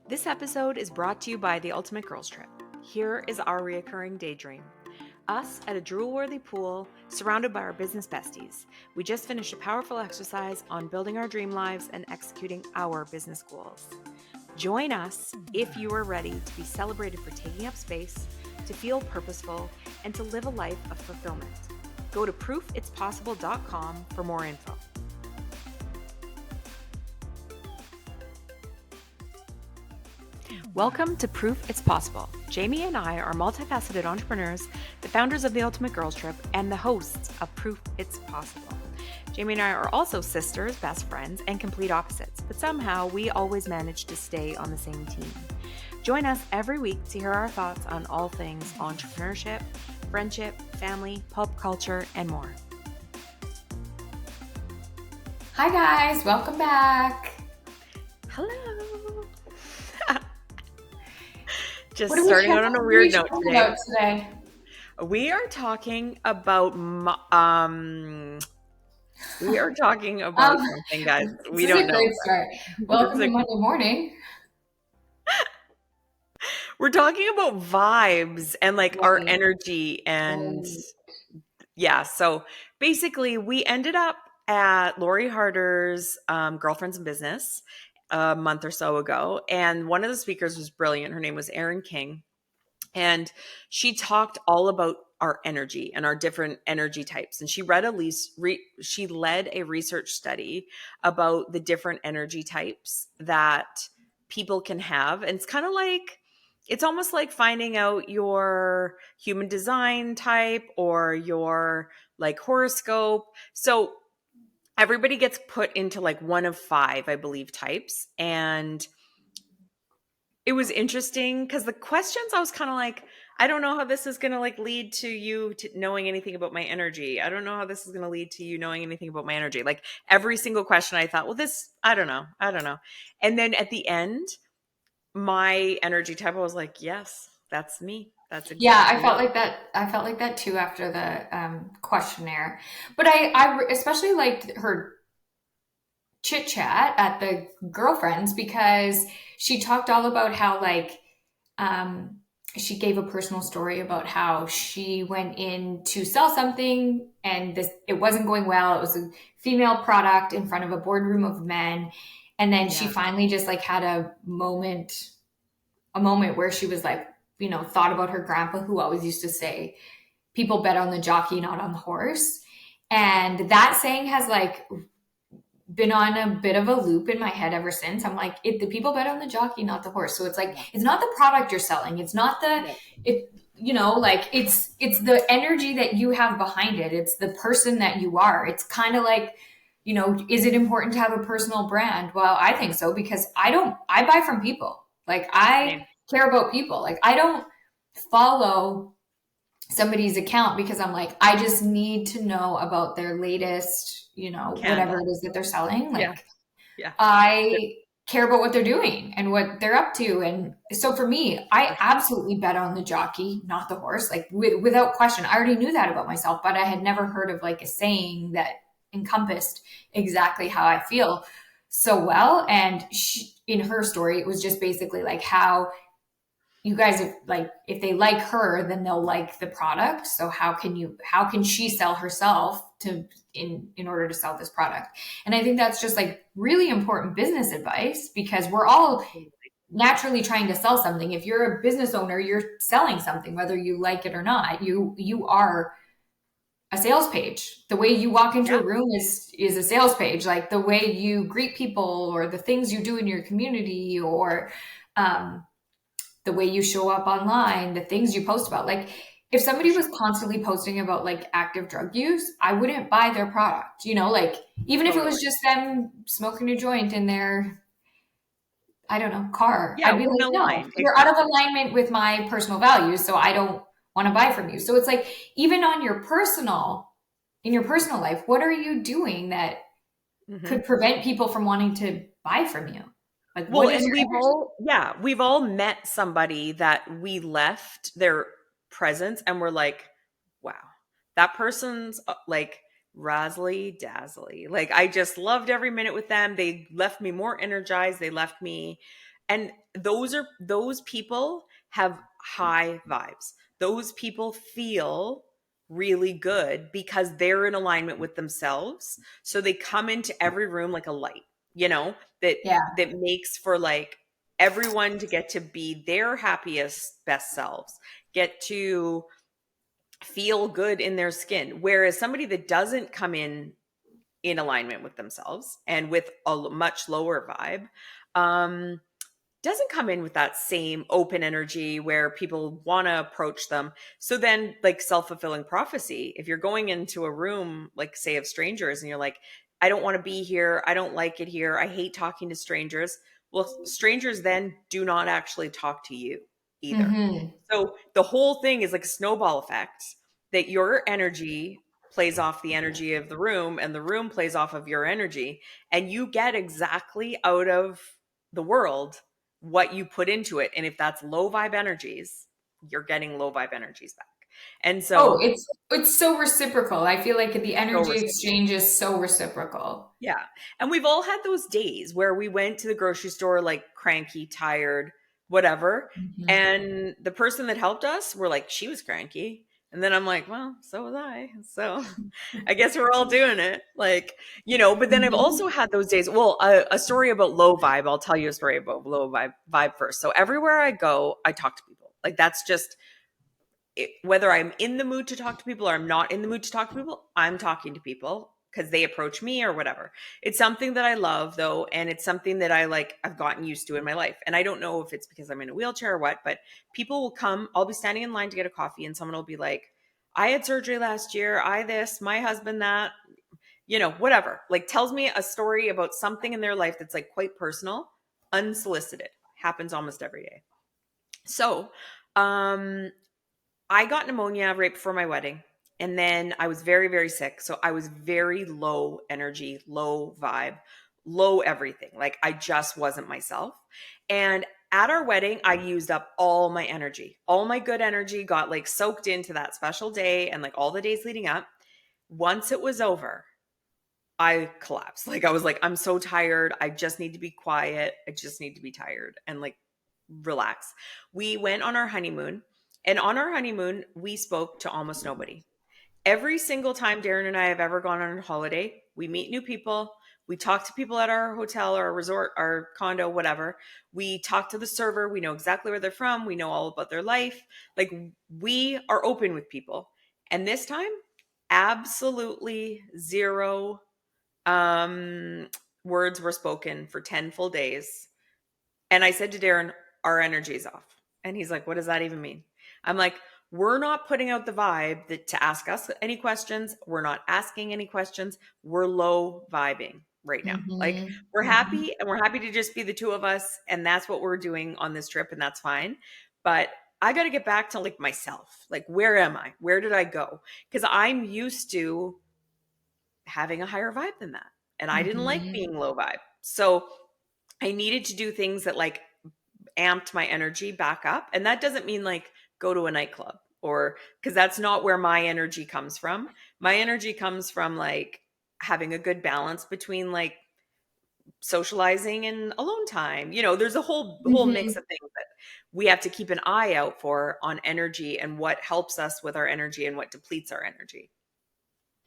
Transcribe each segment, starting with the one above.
This episode is brought to you by the Ultimate Girls Trip. Here is our reoccurring daydream. Us at a drool-worthy pool, surrounded by our business besties. We just finished a powerful exercise on building our dream lives and executing our business goals. Join us if you are ready to be celebrated for taking up space, to feel purposeful, and to live a life of fulfillment. Go to proofitspossible.com for more info. Welcome to Proof It's Possible. Jamie and I are multifaceted entrepreneurs, the founders of the Ultimate Girls Trip, and the hosts of Proof It's Possible. Jamie and I are also sisters, best friends, and complete opposites, but somehow we always manage to stay on the same team. Join us every week to hear our thoughts on all things entrepreneurship, friendship, family, pop culture, and more. Hi guys, welcome back. Hello. Just starting out on a weird note today. We are talking about something, guys. We don't know. Great start. Welcome to Monday morning. We're talking about vibes and our energy and so basically we ended up at Lori Harder's Girlfriends in Business a month or so ago, and one of the speakers was brilliant. Her name was Erin King, and she talked all about our energy and our different energy types. And she she led a research study about the different energy types that people can have. And it's almost like finding out your human design type or your horoscope. So everybody gets put into one of 5, I believe, types. And it was interesting because the questions, I was kind of like, I don't know how this is going to lead to you to knowing anything about my energy. I don't know how this is going to lead to you knowing anything about my energy. Every single question I thought, well, I don't know. And then at the end, my energy type, I was like, yes, that's me. That's exactly I felt like that. I felt like that too after the questionnaire. But I especially liked her chit chat at the Girlfriends because she talked all about how she gave a personal story about how she went in to sell something and it wasn't going well. It was a female product in front of a boardroom of men. And then she finally just had a moment where she was thought about her grandpa who always used to say, people bet on the jockey, not on the horse. And that saying has been on a bit of a loop in my head ever since. I'm like, the people bet on the jockey, not the horse. So it's it's not the product you're selling. It's not it's the energy that you have behind it. It's the person that you are. It's kind of is it important to have a personal brand? Well, I think so because I buy from people. I care about people. I don't follow somebody's account because I'm I just need to know about their latest, whatever it is that they're selling. I care about what they're doing and what they're up to. And so for me, I absolutely bet on the jockey, not the horse, without question. I already knew that about myself, but I had never heard of a saying that encompassed exactly how I feel so well. And in her story, it was just basically how you guys, if they like her, then they'll like the product. So how can she sell herself in order to sell this product? And I think that's just really important business advice because we're all naturally trying to sell something. If you're a business owner, you're selling something, whether you like it or not. You are a sales page. The way you walk into a room is a sales page. The way you greet people or the things you do in your community or, the way you show up online, the things you post about. If somebody was constantly posting about active drug use, I wouldn't buy their product, even if it was just them smoking a joint in their, I don't know, car. I'd be no, you're out of alignment with my personal values. So I don't want to buy from you. So it's even in your personal life, what are you doing that could prevent people from wanting to buy from you? We've all met somebody that we left their presence and we're like, wow, that person's razzly dazzly. I just loved every minute with them. They left me more energized. They left me And those people have high vibes. Those people feel really good because they're in alignment with themselves. So they come into every room like a light, you know, that Yeah. that makes for like everyone to get to be their happiest best selves, get to feel good in their skin. Whereas somebody that doesn't come in alignment with themselves and with a much lower vibe, doesn't come in with that same open energy where people want to approach them. So then, like self-fulfilling prophecy, if you're going into a room, like say of strangers, and you're like, I don't want to be here, I don't like it here, I hate talking to strangers. Well, strangers then do not actually talk to you either. Mm-hmm. So the whole thing is like a snowball effect, that your energy plays off the energy of the room and the room plays off of your energy, and you get exactly out of the world what you put into it. And if that's low vibe energies, you're getting low vibe energies back. And Oh, so, it's so reciprocal. I feel like the so energy reciprocal. exchange is so reciprocal. Yeah. And we've all had those days where we went to the grocery store like cranky, tired, whatever. Mm-hmm. And the person that helped us were like, she was cranky. And then I'm like, well, so was I. So I guess we're all doing it. Like, but then I've also Mm-hmm. had those days. Well, a story about low vibe. I'll tell you a story about low vibe first. So everywhere I go, I talk to people. Like that's just whether I'm in the mood to talk to people or I'm not in the mood to talk to people, I'm talking to people because they approach me or whatever. It's something that I love though, and it's something that I've gotten used to in my life. And I don't know if it's because I'm in a wheelchair or what, but people will come, I'll be standing in line to get a coffee and someone will be like, I had surgery last year, I this, my husband that, whatever. Like tells me a story about something in their life that's like quite personal, unsolicited. Happens almost every day. So, um I got pneumonia right before my wedding. And then I was very, very sick. So I was very low energy, low vibe, low everything. Like I just wasn't myself. And at our wedding, I used up all my energy. All my good energy got like soaked into that special day and like all the days leading up. Once it was over, I collapsed. Like I was like, I'm so tired. I just need to be quiet. I just need to be tired and like relax. We went on our honeymoon, and on our honeymoon, we spoke to almost nobody. Every single time Darren and I have ever gone on a holiday, we meet new people. We talk to people at our hotel or our resort, our condo, whatever. We talk to the server. We know exactly where they're from. We know all about their life. Like we are open with people. And this time, absolutely zero um, words were spoken for 10 full days. And I said to Darren, our energy's off. And he's like, what does that even mean? I'm like, we're not putting out the vibe that to ask us any questions. We're not asking any questions. We're low vibing right now. Like Mm-hmm. we're Mm-hmm. happy and we're happy to just be the two of us. And that's what we're doing on this trip. And that's fine. But I got to get back to like myself. Like, where am I? Where did I go? Because I'm used to having a higher vibe than that. And I didn't like Mm-hmm. being low vibe. So I needed to do things that like amped my energy back up. And that doesn't mean like go to a nightclub or because that's not where my energy comes from. My energy comes from like having a good balance between like socializing and alone time. There's a whole mix Mm-hmm. of things that we have to keep an eye out for on energy and what helps us with our energy and what depletes our energy.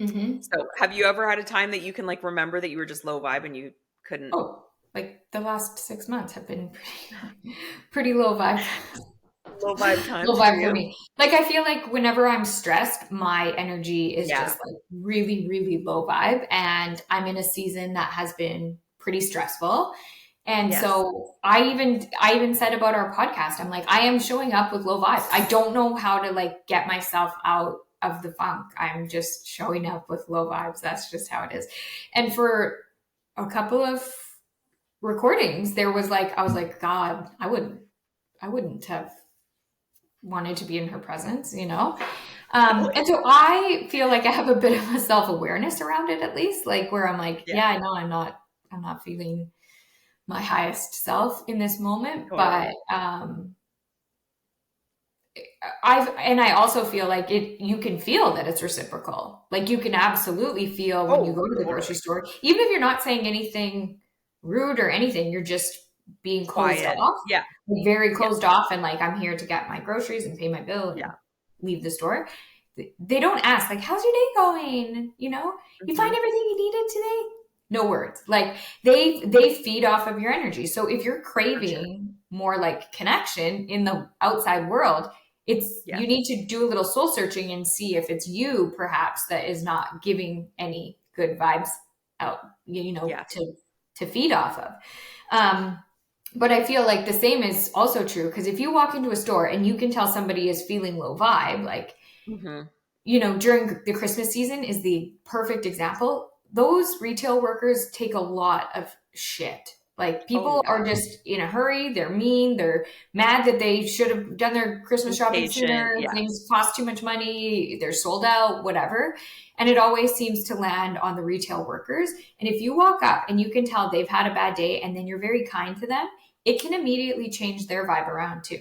Mm-hmm. So, have you ever had a time that you can like remember that you were just low vibe and you couldn't Oh, like the last 6 months have been pretty low vibe. low vibe Low times for vibe for you? me. Like I feel like whenever I'm stressed, my energy is Yeah. just like really, really low vibe. And I'm in a season that has been pretty stressful. And Yes. so I even said about our podcast, I'm like, I am showing up with low vibes. I don't know how to like get myself out of the funk. I'm just showing up with low vibes. That's just how it is. And for a couple of recordings, there was like, I was like, God, I wouldn't have wanted to be in her presence, you know? Oh, And so I feel like I have a bit of a self-awareness around it, at least, like where I'm like, yeah, yeah, I know I'm not feeling my highest self in this moment, but totally. I also feel like you can feel that it's reciprocal. Like you can absolutely feel when you Oh, go to the grocery totally. store, even if you're not saying anything rude or anything, you're just being closed Quiet. off, Yeah. like very Yeah. closed off, and like I'm here to get my groceries and pay my bill and Yeah. leave the store. They don't ask like, "How's your day going?" You know, you find Hmm. everything you needed today. No words. Like they feed off of your energy. So if you're For sure. craving more like connection in the outside world, it's Yeah. you need to do a little soul searching and see if it's you perhaps that is not giving any good vibes out, Yes. to feed off of. Um, but I feel like the same is also true because if you walk into a store and you can tell somebody is feeling low vibe, like, Hmm. during the Christmas season is the perfect example. Those retail workers take a lot of shit. Like Oh people yeah. are just in a hurry, they're mean, they're mad that they should have done their Christmas shopping Impatient. sooner, Yeah. things cost too much money, they're sold out, whatever. And it always seems to land on the retail workers. And if you walk up and you can tell they've had a bad day and then you're very kind to them, it can immediately change their vibe around too.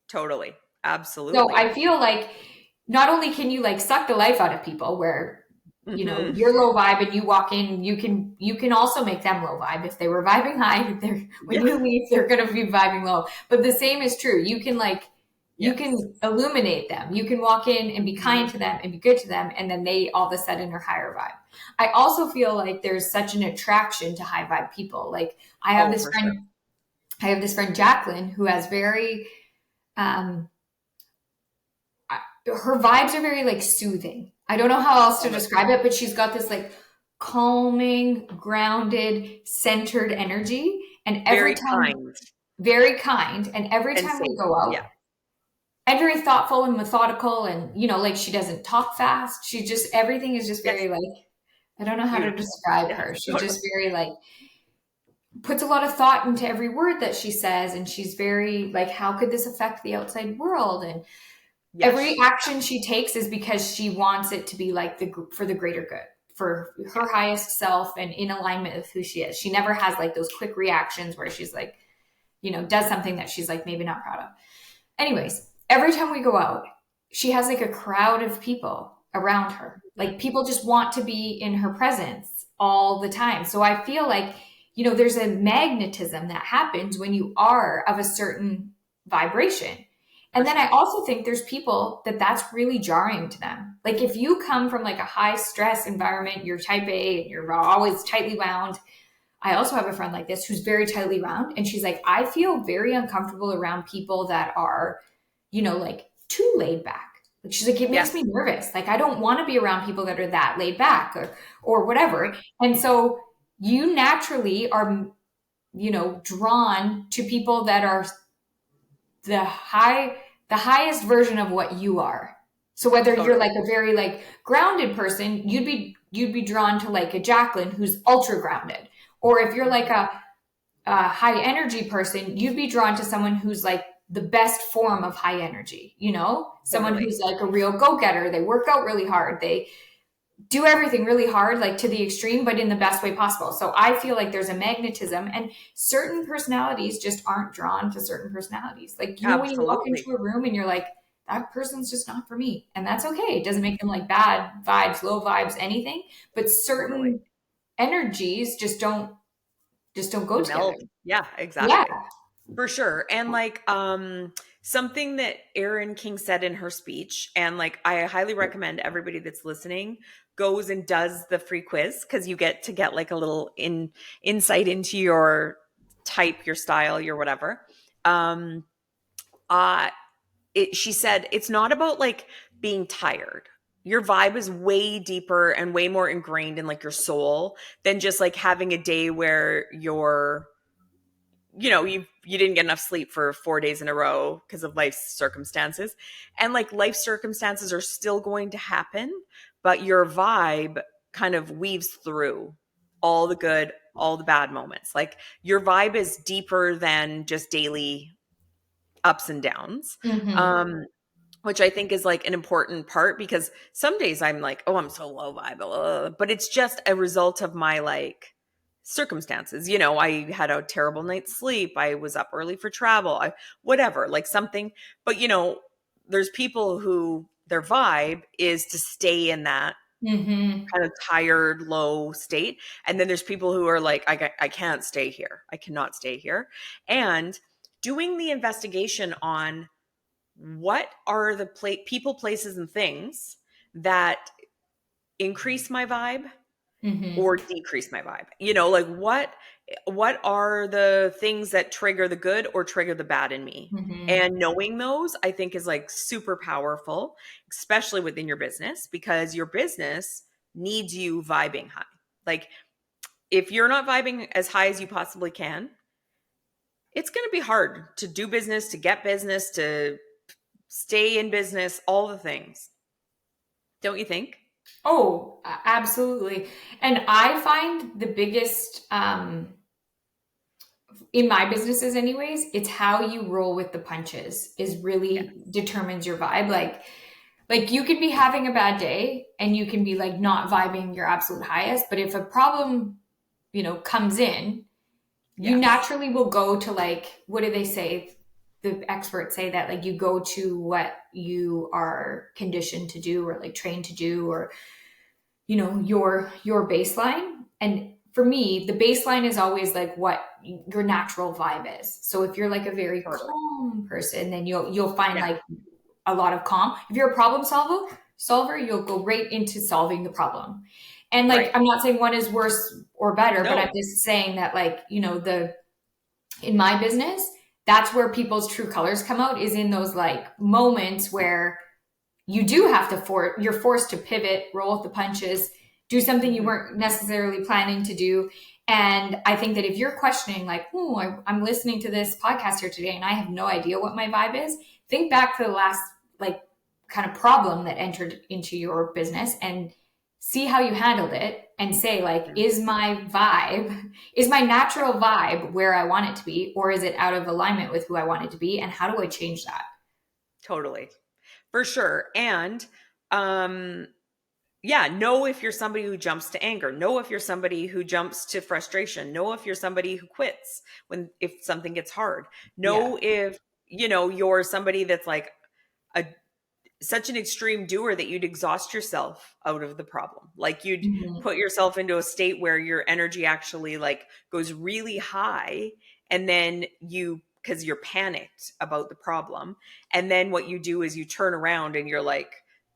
Totally. So Absolutely. I feel like not only can you like suck the life out of people where Hmm. you're low vibe and you walk in, you can also make them low vibe. If they were vibing high, they're when Yeah. you leave, they're gonna be vibing low. But the same is true. You Yes. can illuminate them. You can walk in and be kind Hmm. to them and be good to them, and then they all of a sudden are higher vibe. I also feel like there's such an attraction to high vibe people. Like Oh, for sure. I have this friend Jacqueline who has very um her vibes are very like soothing. I don't know how else to Oh, that's describe it, but she's got this like calming, grounded, centered energy. And every very time, kind very kind. And every and time we safe. go Yeah. out, and very thoughtful and methodical. And, like she doesn't talk fast. She just, everything is just Yes. very like, I don't know how to Beautiful. describe Yeah. her. She's Totally. just very like, puts a lot of thought into every word that she says. And she's very like, how could this affect the outside world? And every Yes. action she takes is because she wants it to be like for the greater good, for Yeah. her highest self and in alignment with who she is. She never has like those quick reactions where she's like, does something that she's like maybe not proud of. Anyways, every time we go out, she has like a crowd of people around her. Like people just want to be in her presence all the time. So I feel like, there's a magnetism that happens when you are of a certain vibration. For And then I sure. also think there's people that that's really jarring to them. Like if you come from like a high stress environment, you're type A and you're always tightly wound. I also have a friend like this who's very tightly wound. And she's like, I feel very uncomfortable around people that are, like too laid back. Like she's like, it makes Yes. me nervous. Like I don't want to be around people that are that laid back or whatever. Right. And so you naturally are, drawn to people that are the high the highest version of what you are. So whether you're Totally. like a very like grounded person, you'd be drawn to like a Jacqueline who's ultra grounded. Or if you're like Mhm. a high energy person, you'd be drawn to someone who's like the best form of high energy, someone Totally. who's like a real go-getter. They work out really hard. They do everything really hard, like to the extreme, but in the best way possible. So I feel like there's a magnetism, and certain personalities just aren't drawn to certain personalities. Like, when you walk Absolutely. into a room and you're like, that person's just not for me. And that's okay. It doesn't make them like bad vibes, low vibes, anything. But Totally. certain energies just don't go together. Meld. Yeah, Yeah. exactly. For sure. And like something that Erin King said in her speech, and like I highly recommend everybody that's listening goes and does the free quiz because you get to get like a little insight into your type, your style, your whatever. Um uh she said it's not about like being tired. Your vibe is way deeper and way more ingrained in like your soul than just like having a day where you didn't get enough sleep for 4 days in a row because of life's circumstances. And like life circumstances are still going to happen, but your vibe kind of weaves through all the good, all the bad moments. Like your vibe is deeper than just daily ups and downs. Hmm. Um which I think is like an important part because some days I'm like, oh, I'm so low vibe, but it's just a result of my like circumstances. I had a terrible night's sleep. I was up early for travel. Whatever, like something. But there's people who their vibe is to stay in that kind of tired, low state. And then there's people who are like, I can't stay here. I cannot stay here. And doing the investigation on what are the people, places, and things that increase my vibe Mm-hmm. or decrease my vibe. Like what are the things that trigger the good or trigger the bad in me? Mm-hmm. And knowing those, I think, is like super powerful, especially within your business, because your business needs you vibing high. Like if you're not vibing as high as you possibly can, it's going to be hard to do business, to get business, to stay in business, all the things. Don't you think? Oh, absolutely. And I find the biggest, in my businesses anyways, it's how you roll with the punches is Yeah. really determines your vibe. Like you could be having a bad day and you can be like not vibing your absolute highest, but if a problem, comes in, you Yes. naturally will go to like, what do they say? The experts say that like you go to what you are conditioned to do or like trained to do, or your baseline. And for me, the baseline is always like what your natural vibe is. So if you're like a very Totally. calm person, then you'll find Yeah. like a lot of calm. If you're a problem solver, you'll go right into solving the problem. And like Right. I'm not saying one is worse or better, but I'm No. just saying that like, the in my business, that's where people's true colors come out, is in those like moments where you do have to you're forced to pivot, roll with the punches, do something you Mhm. weren't necessarily planning to do. And I think that if you're questioning like, I'm listening to this podcast here today and I have no idea what my vibe is, think back to the last like kind of problem that entered into your business and see how you handled it and say like, Mhm. is my natural vibe where I want it to be, or is it out of alignment with who I want it to be? And how do I change that? Totally. For sure. And um yeah, know if you're somebody who jumps to anger. Know if you're somebody who jumps to frustration. Know if you're somebody who quits if something gets hard. Yeah. Know if, you're somebody that's like a such an extreme doer that you'd exhaust yourself out of the problem. Like you'd Mhm. put yourself into a state where your energy actually like goes really high, and then because you're panicked about the problem, and then what you do is you turn around and you're like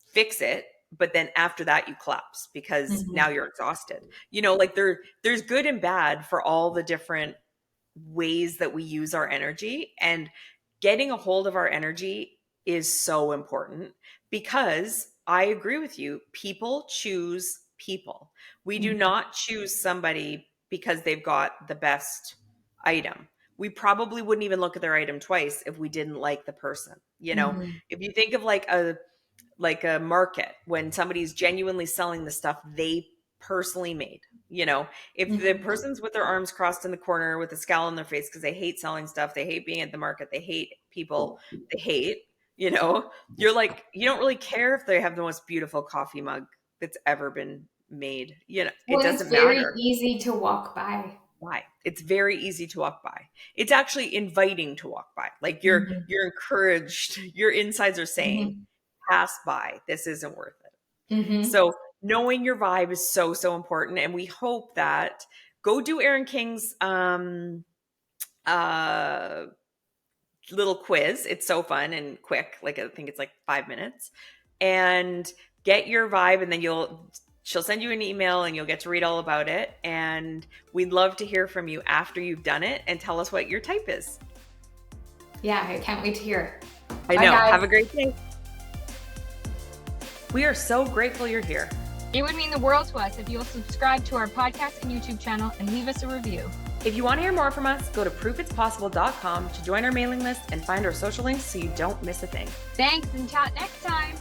fix it, but then after that you collapse because now Mhm. you're exhausted. Like there's good and bad for all the different ways that we use our energy, and getting a hold of our energy is so important because I agree with you. People choose people. We do Mhm. not choose somebody because they've got the best item. We probably wouldn't even look at their item twice if we didn't like the person. Mhm. If you think of like a market when somebody's genuinely selling the stuff they personally made. If the Mhm. person's with their arms crossed in the corner with a scowl on their face because they hate selling stuff, they hate being at the market, they hate people, they hate, you're like, you don't really care if they have the most beautiful coffee mug that's ever been made. It Well, it's doesn't very matter easy to walk by. why. It's very easy to walk by. It's actually inviting to walk by. Like Mhm. you're encouraged, your insides are saying, Mhm. pass by. This isn't worth it. Mhm. So knowing your vibe is so, so important. And we hope that go do Aaron King's uh little quiz. It's so fun and quick. Like I think it's like 5 minutes. And get your vibe, and then she'll send you an email and you'll get to read all about it. And we'd love to hear from you after you've done it and tell us what your type is. Yeah, I can't wait to hear. I Bye, know. guys. Have a great day. We are so grateful you're here. It would mean the world to us if you'll subscribe to our podcast and YouTube channel and leave us a review. If you want to hear more from us, go to proofitspossible.com to join our mailing list and find our social links so you don't miss a thing. Thanks, and chat next time.